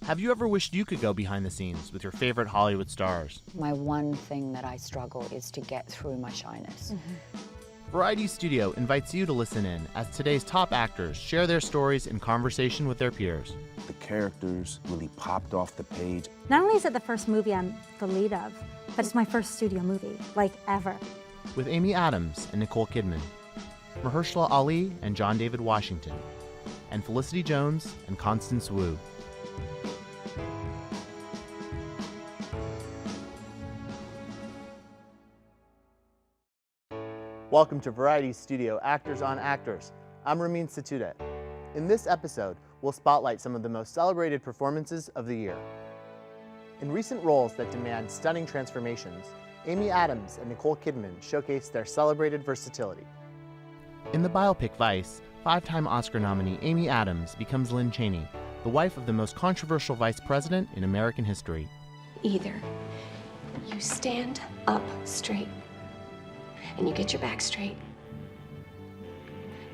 Have you ever wished you could go behind the scenes with your favorite Hollywood stars? My one thing that I struggle is to get through my shyness. Variety Studio invites you to listen in as today's top actors share their stories in conversation with their peers. The characters really popped off the page. Not only is it the first movie I'm the lead of, but it's my first studio movie, like ever. With Amy Adams and Nicole Kidman, Mahershala Ali and John David Washington, and Felicity Jones and Constance Wu. Welcome to Variety Studio Actors on Actors. I'm Ramin Satudeh. In this episode, we'll spotlight some of the most celebrated performances of the year. In recent roles that demand stunning transformations, Amy Adams and Nicole Kidman showcase their celebrated versatility. In the biopic Vice, five-time Oscar nominee Amy Adams becomes Lynn Cheney, the wife of the most controversial vice president in American history. Either you stand up straight and you get your back straight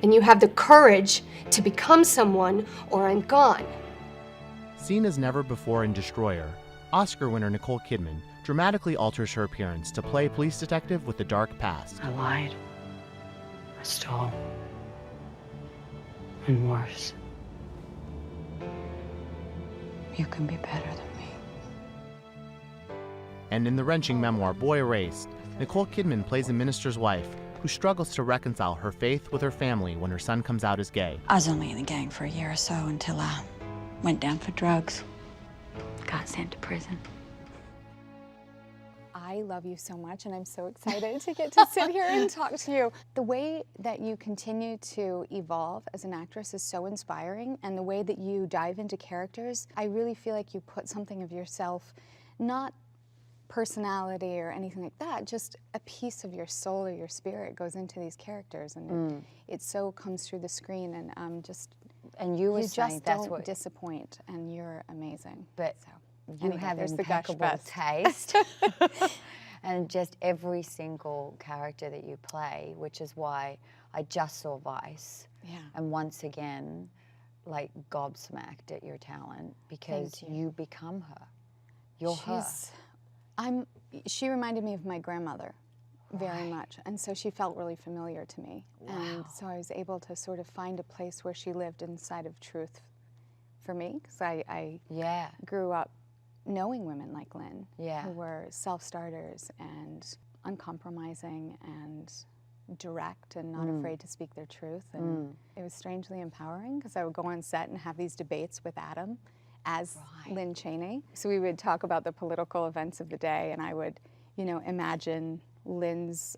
and you have the courage to become someone, or I'm gone. Seen as never before in Destroyer, Oscar winner Nicole Kidman dramatically alters her appearance to play police detective with a dark past. I lied. I stole. And worse. You can be better than me. And in the wrenching memoir Boy Erased, Nicole Kidman plays a minister's wife who struggles to reconcile her faith with her family when her son comes out as gay. I was only in the gang for a year or so until I went down for drugs. Got sent to prison. I love you so much, and I'm so excited to get to sit here and talk to you. The way that you continue to evolve as an actress is so inspiring, and the way that you dive into characters, I really feel like you put something of yourself, not personality or anything like that, just a piece of your soul or your spirit goes into these characters, and it so comes through the screen, and And you were you saying just that's don't what, disappoint, and you're amazing. but So, you anyway, have there's the gush impeccable fest. taste. And just every single character that you play, which is why I just saw Vice. Yeah. And once again, like gobsmacked at your talent because Thank you. you become her. You're her. She reminded me of my grandmother very much, and so she felt really familiar to me. And so I was able to sort of find a place where she lived inside of truth for me, because I Yeah. grew up knowing women like Lynn, Yeah. who were self-starters and uncompromising and direct and not afraid to speak their truth. And it was strangely empowering, because I would go on set and have these debates with Adam as Lynn Cheney. So we would talk about the political events of the day, and I would, imagine Lynn's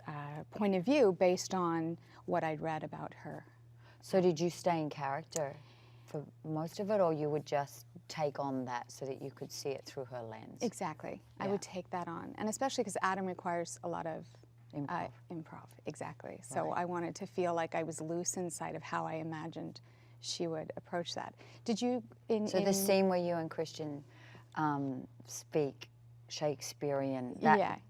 point of view based on what I'd read about her. So did you stay in character for most of it, or you would just take on that so that you could see it through her lens? Exactly. I Yeah. would take that on, and especially because Adam requires a lot of Improv. Exactly. So I wanted to feel like I was loose inside of how I imagined she would approach that. Did you So the scene where you and Christian speak Shakespearean,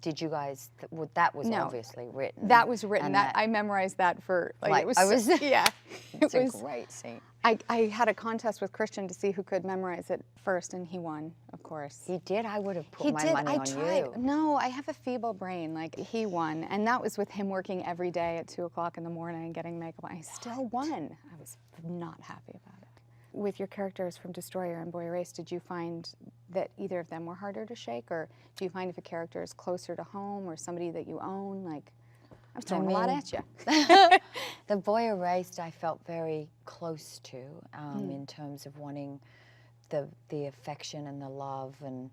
did you guys, that was No. obviously written. That was written. and That I memorized that for Like, it was I was- yeah. it's it a was. great scene. I had a contest with Christian to see who could memorize it first, and he won, of course. He did. I would have put He my did. money I on tried. you. No, I have a feeble brain. Like, he won, and that was with him working every day at 2:00 in the morning and getting makeup. I still won. I was not happy about it. With your characters from Destroyer and Boy Erased, did you find that either of them were harder to shake, or do you find if a character is closer to home or somebody that you own? Like, I was throwing a lot mean, at you. The Boy Erased I felt very close to in terms of wanting the affection and the love, and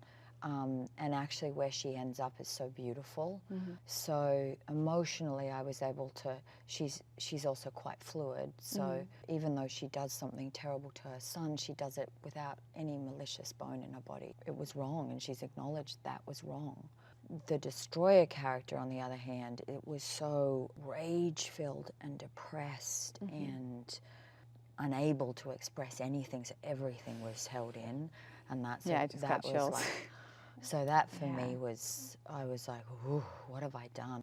actually where she ends up is so beautiful. So emotionally I was able to, she's also quite fluid, so even though she does something terrible to her son, she does it without any malicious bone in her body. It was wrong, and she's acknowledged that was wrong. The Destroyer character, on the other hand, it was so rage-filled and depressed and unable to express anything, so everything was held in, and that's Yeah, I just got chills. so that for me was, I was like, ooh, what have I done?